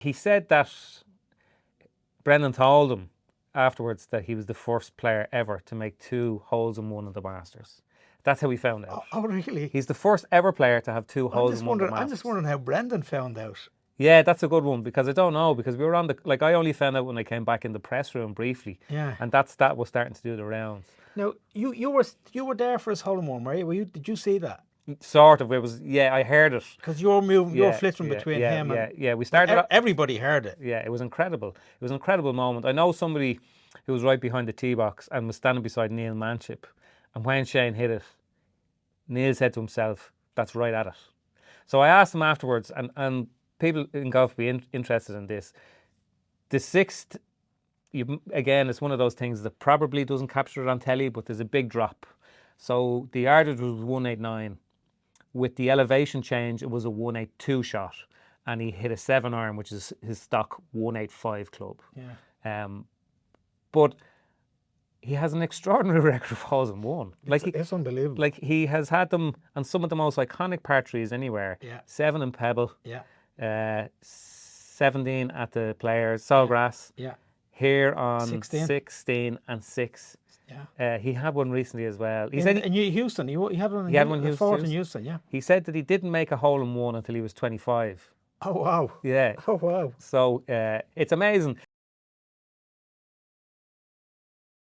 He said that Brendan told him afterwards that he was the first player ever to make 2 holes in one of the Masters. That's how he found out. Oh, really? He's the first ever player to have 2 holes in one of the I'm Masters. just wondering how Brendan found out. Yeah, that's a good one because I don't know, because we were on the, like, I only found out when I came back in the press room briefly. Yeah. And that was starting to do the rounds. Now, you were there for his hole in one, were you? Did you see that? Sort of. It was, yeah, I heard it. Because you were moving, you were Yeah, flittering yeah, between yeah, him and yeah. We started off, everybody heard it. yeah, it was incredible. It was an incredible moment. I know somebody who was right behind the tee box and was standing beside Neil Manship. And when Shane hit it, Neil said to himself, that's right at it. So I asked him afterwards, and people in golf be interested in this. The 6th, again, it's one of those things that probably doesn't capture it on telly, but there's a big drop. So the yardage was 189. With the elevation change, it was a 182 shot. And he hit a 7-iron, which is his stock 185 club. Yeah. But he has an extraordinary record of holes in one. It's unbelievable. Like, he has had them on some of the most iconic par threes anywhere. Yeah. 7 in Pebble. Yeah. 17 at the Players, Sawgrass. Yeah. Here on 16. and 6. Yeah. He had one recently as well. He in said Houston, he had one. He had one in Houston. Fort in Houston, yeah. He said that he didn't make a hole in one until he was 25. Oh wow. Yeah. Oh wow. So it's amazing.